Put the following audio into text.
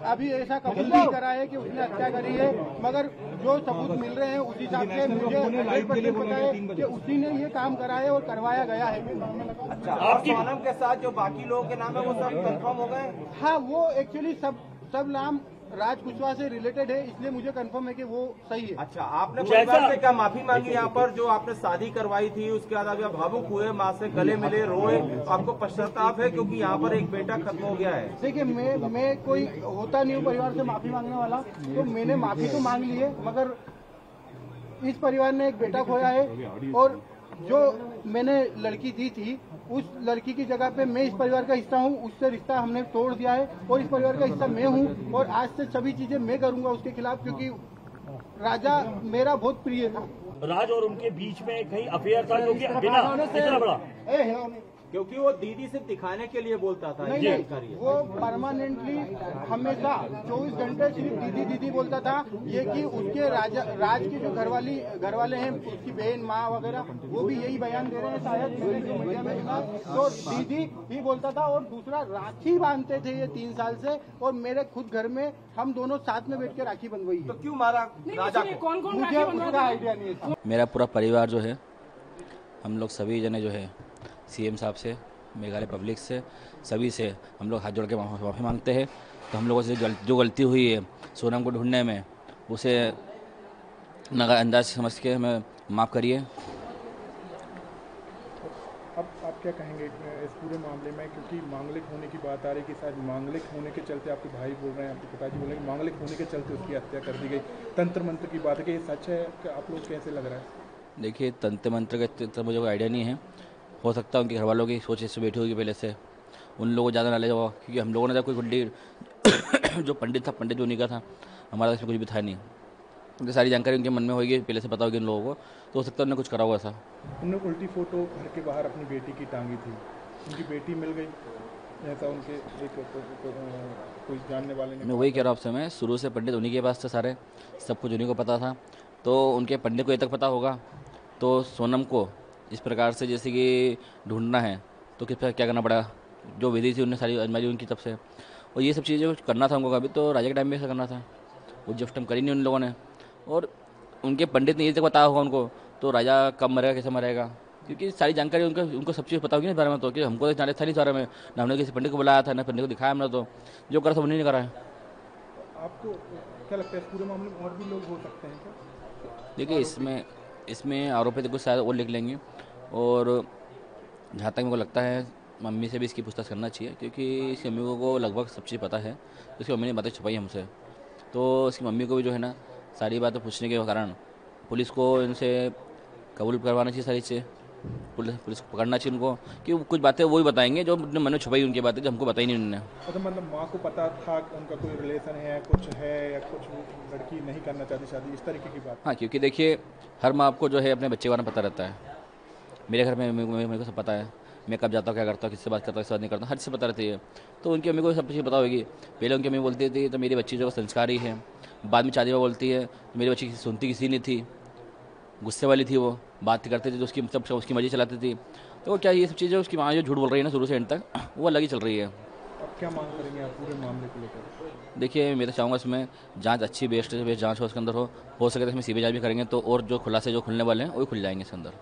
अभी ऐसा कबूल नहीं करा है कि उसने हत्या करी है, मगर जो सबूत मिल रहे हैं उस हिसाब से मुझे 100% पता है कि उसी ने ये काम करा है और करवाया गया है। अच्छा, और सोनम के साथ जो बाकी लोगों के नाम है वो सब कंफर्म हो गए? हाँ, वो एक्चुअली सब नाम राज कुशवाहा से रिलेटेड है, इसलिए मुझे कंफर्म है कि वो सही है। अच्छा, आपने परिवार से क्या माफी मांगी यहाँ पर जो आपने शादी करवाई थी, उसके बाद अभी आप भावुक हुए, माँ से गले मिले, रोए, आपको पश्चाताप है क्योंकि यहाँ पर एक बेटा खत्म हो गया है? देखिए, मैं कोई होता नहीं हूँ परिवार से माफी मांगने वाला, तो मैंने माफी तो मांग ली है, मगर इस परिवार ने एक बेटा खोया है और जो मैंने लड़की दी थी उस लड़की की जगह पे मैं इस परिवार का हिस्सा हूँ, उससे रिश्ता हमने तोड़ दिया है और इस परिवार का हिस्सा मैं हूँ और आज से सभी चीजें मैं करूँगा उसके खिलाफ, क्योंकि राजा मेरा बहुत प्रिय था। राज और उनके बीच में कहीं अफेयर था, क्योंकि बिना इतना बड़ा क्योंकि वो दीदी से दिखाने के लिए बोलता था। नहीं, वो परमानेंटली हमेशा 24 घंटे सिर्फ दीदी दीदी बोलता था। ये कि उसके राज की जो घर वाले हैं, उसकी बहन माँ वगैरह, वो भी यही बयान दे रहे हैं शायद, मीडिया में सुना, तो दीदी ही बोलता था। और दूसरा, राखी बांधते थे ये 3 साल से और मेरे खुद घर में हम दोनों साथ में बैठ के राखी बंधवाई। तो क्यों मारा राजा को? मुझे उसका आइडिया नहीं है। मेरा पूरा परिवार जो है, हम लोग सभी जने जो है सीएम साहब से, मेघालय पब्लिक से, सभी से हम लोग हाथ जोड़ के माफ़ी मांगते हैं। तो हम लोगों से जो गलती हुई है सोनम को ढूंढने में, उसे नज़रअंदाज समझ के हमें माफ़ करिए। अब आप क्या कहेंगे इस पूरे मामले में, क्योंकि मांगलिक होने की बात आ रही है कि शायद मांगलिक होने के चलते, आपके भाई बोल रहे हैं, आपके पिताजी बोल रहे हैं मांगलिक होने के चलते उसकी हत्या कर दी गई। तंत्र मंत्र की बात है कि ये सच है कि आप लोग कैसे लग रहा है? देखिए, तंत्र मंत्र का मुझे कोई आइडिया नहीं है, हो सकता है उनके घर वालों की सोच इससे बैठी होगी पहले से, उन लोगों को ज़्यादा नॉलेज होगा, क्योंकि हम लोगों ने कोई पंडित जो पंडित जो नहीं का था, हमारा इसमें कुछ भी था नहीं। उनकी सारी जानकारी उनके मन में होगी, पहले से पता होगी उन लोगों को, तो हो सकता है उन्होंने कुछ करा होगा ऐसा। उन्होंने उल्टी फोटो घर के बाहर अपनी बेटी की टांगी थी, उनकी बेटी मिल गई ऐसा उनके एक कोई जानने वाले ने। मैं वही कह रहा हूँ आपसे, मैं शुरू से पंडित उन्हीं के पास थे, सारे सब कुछ उन्हीं को पता था, तो उनके पंडित को ये तक पता होगा। तो सोनम को इस प्रकार से जैसे कि ढूंढना है तो किस प्रकार क्या करना पड़ा, जो विधि थी उन्हें सारी आजमाई उनकी तब से, और ये सब चीज़ें करना था उनको कभी, तो राजा के टाइम में ऐसा करना था, वो जब टाइम करी नहीं उन लोगों ने। और उनके पंडित ने ये तक बताया होगा उनको, तो राजा कब मरेगा कैसे मरेगा, क्योंकि सारी जानकारी उनको सब चीज़ पता होगी ना इस बारे में, तो कि हमको जाने था नहीं इस बारे में, ना हमने किसी पंडित को बुलाया था, ना पंडित को दिखाया हमने, तो जो करा था उन्हीं ने करा है। आपको क्या लगता है इस पूरे मामले में और भी लोग हो सकते हैं क्या? देखिए, इसमें आरोपी कुछ शायद और लिख लेंगे, और जहाँ तक मेरे को लगता है मम्मी से भी इसकी पूछताछ करना चाहिए, क्योंकि इसकी मम्मी को लगभग सब चीज़ पता है, तो इसकी मम्मी ने बातें छुपाई हमसे, तो इसकी मम्मी को भी जो है ना सारी बातें पूछने के कारण पुलिस को इनसे कबूल करवाना चाहिए सारी चीज़ें, पुलिस को पकड़ना चाहिए उनको, कि कुछ बातें वो ही बताएंगे जो उन्होंने मन में छुपाई उनकी बातें, जो हमको बताई नहीं उन्होंने। अच्छा, मतलब माँ को पता था कि उनका कोई रिलेशन है, कुछ है, या कुछ लड़की नहीं करना चाहती शादी, इस तरीके की बात? हाँ, क्योंकि देखिए हर माँ को जो है अपने बच्चे के बारे में पता रहता है। मेरे घर में मेरे को सब पता है, मैं कब जाता हूँ, क्या करता हूँ, किससे बात करता हूँ, किससे बात नहीं करता, हर चीज़ पता रहती है। तो उनकी मम्मी को सब चीज़ पता होगी। पहले उनकी मम्मी बोलती थी तो मेरी बच्ची जो संस्कारी है, बाद में शादी में बोलती है तो मेरी बच्ची सुनती किसी नहीं थी, गुस्से वाली थी, वो बात करती थी तो उसकी सब उसकी मर्जी चलाती थी। तो क्या ये सब चीज़ें उसकी माँ जो झूठ बोल रही है ना शुरू से एंड तक, वो अलग ही चल रही है। अब क्या मांग करेंगे आप पूरे मामले को लेकर? देखिए, मैं तो चाहूँगा इसमें जांच अच्छी बेस्ट जांच हो, उसके अंदर हो सके तो इसमें सीबीआई जांच भी करेंगे, तो और जो खुलासे जो खुलने वाले हैं वो भी खुल जाएंगे इसके अंदर।